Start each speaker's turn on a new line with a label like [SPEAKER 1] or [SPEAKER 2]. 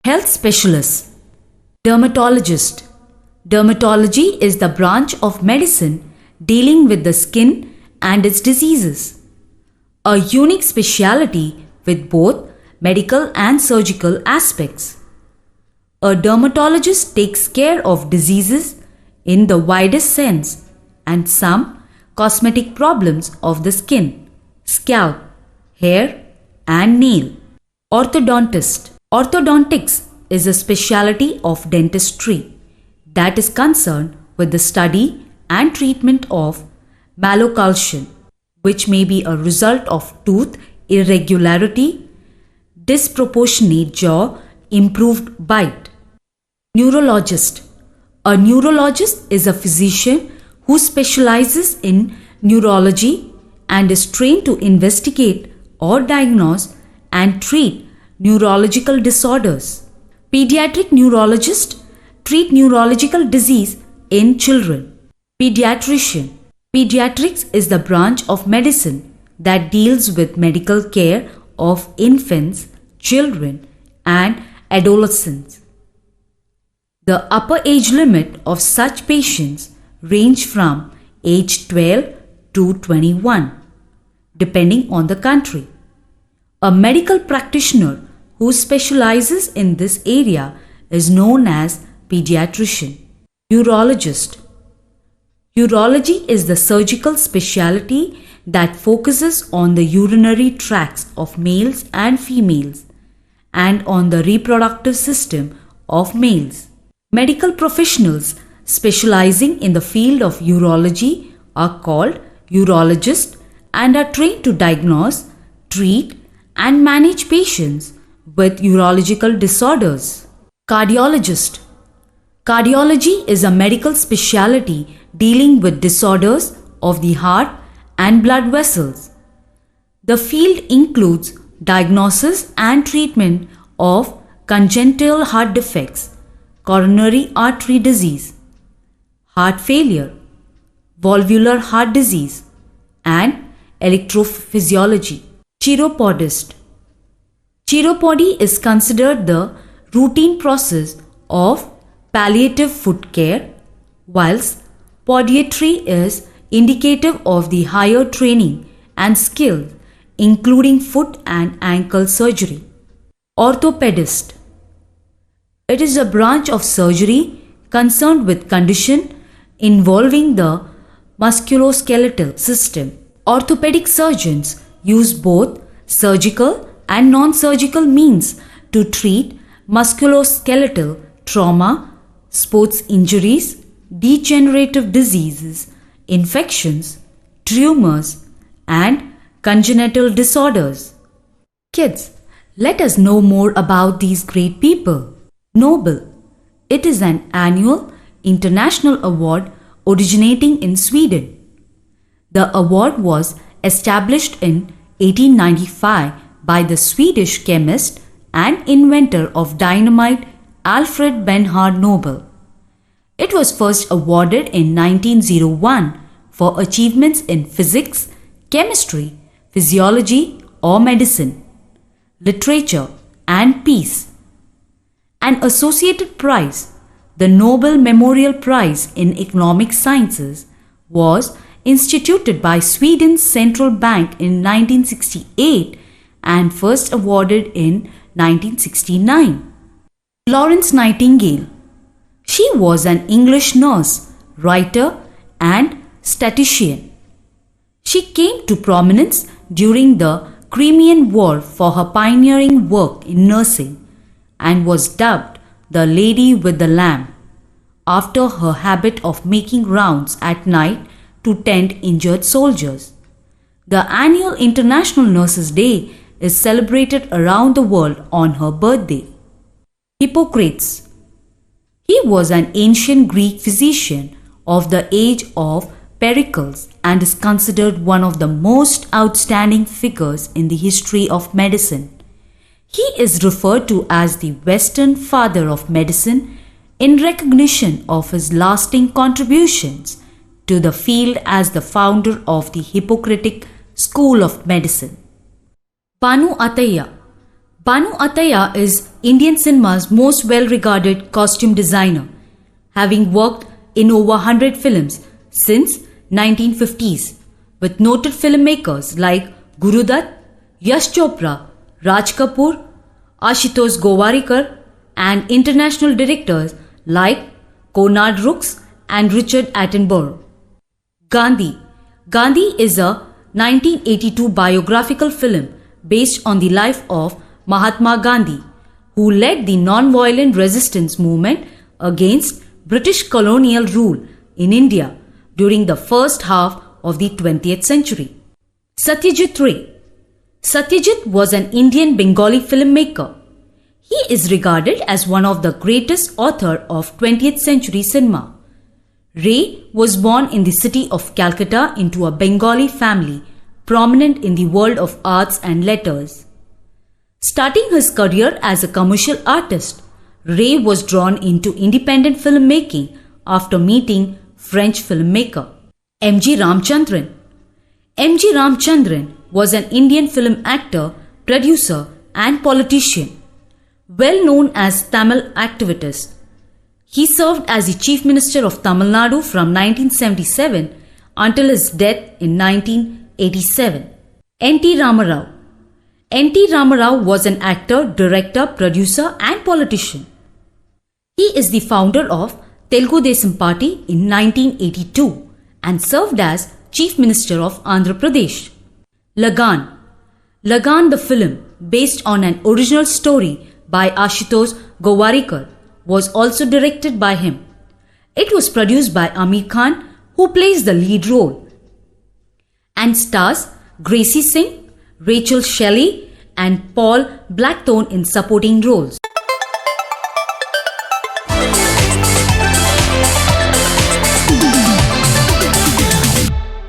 [SPEAKER 1] Health specialist. Dermatologist. Dermatology is the branch of medicine dealing with the skin and its diseases. A unique specialty with both medical and surgical aspects. A dermatologist takes care of diseases in the widest sense and some cosmetic problems of the skin, scalp, hair, and nail. Orthodontist. Orthodontics is a specialty of dentistry that is concerned with the study and treatment of malocclusion, which may be a result of tooth irregularity, disproportionate jaw, improved bite. Neurologist. A neurologist is a physician who specializes in neurology and is trained to investigate or diagnose and treat neurological disorders. Pediatric neurologist treat neurological disease in children. Pediatrician. Pediatrics is the branch of medicine that deals with medical care of infants, children, and adolescents. The upper age limit of such patients range from age 12 to 21, depending on the country. A medical practitioner who specializes in this area is known as pediatrician. Urologist. Urology is the surgical specialty that focuses on the urinary tracts of males and females and on the reproductive system of males. Medical professionals specializing in the field of urology are called urologists and are trained to diagnose, treat, and manage patients with urological disorders. Cardiologist. Cardiology is a medical specialty dealing with disorders of the heart and blood vessels. The field includes diagnosis and treatment of congenital heart defects, coronary artery disease, heart failure, valvular heart disease, and electrophysiology. Chiropodist. Chiropody is considered the routine process of palliative foot care, whilst podiatry is indicative of the higher training and skill, including foot and ankle surgery. Orthopedist. It is a branch of surgery concerned with condition involving the musculoskeletal system. Orthopedic surgeons use both surgical and non-surgical means to treat musculoskeletal trauma, sports injuries, degenerative diseases, infections, tumors, and congenital disorders. Kids, let us know more about these great people. Nobel. It is an annual international award originating in Sweden. The award was established in 1895 by the Swedish chemist and inventor of dynamite Alfred Bernhard Nobel. It was first awarded in 1901 for achievements in physics, chemistry, physiology or medicine, literature and peace. An associated prize, the Nobel Memorial Prize in Economic Sciences, was instituted by Sweden's central bank in 1968 and first awarded in 1969. Florence Nightingale. She was an English nurse, writer and statistician. She came to prominence during the Crimean War for her pioneering work in nursing and was dubbed the Lady with the Lamp after her habit of making rounds at night to tend injured soldiers. The annual International Nurses Day is celebrated around the world on her birthday. Hippocrates. He was an ancient Greek physician of the age of Pericles and is considered one of the most outstanding figures in the history of medicine. He is referred to as the Western Father of Medicine in recognition of his lasting contributions to the field as the founder of the Hippocratic School of Medicine. Banu Attaiya. Banu Attaiah is Indian cinema's most well-regarded costume designer, having worked in over 100 films since 1950s with noted filmmakers like Guru Dutt, Yash Chopra, Raj Kapoor, Ashutosh Gowarikar and international directors like Conrad Rooks and Richard Attenborough. Gandhi. Gandhi is a 1982 biographical film based on the life of Mahatma Gandhi, who led the non-violent resistance movement against British colonial rule in India during the first half of the 20th century. Satyajit Ray. Satyajit was an Indian Bengali filmmaker. He is regarded as one of the greatest authors of 20th century cinema. Ray was born in the city of Calcutta into a Bengali family prominent in the world of arts and letters. Starting his career as a commercial artist, Ray was drawn into independent filmmaking after meeting French filmmaker M.G. Ramchandran. M.G. Ramchandran was an Indian film actor, producer and politician, well known as Tamil activist. He served as the Chief Minister of Tamil Nadu from 1977 until his death in 1987. N.T. Ramarao. N.T. Ramarao was an actor, director, producer and politician. He is the founder of Telugu Desam Party in 1982 and served as Chief Minister of Andhra Pradesh. Lagan. Lagan the film, based on an original story by Ashutosh Gowarikar, was also directed by him. It was produced by Amir Khan, who plays the lead role, and stars Gracie Singh, Rachel Shelley and Paul Blackthorne in supporting roles.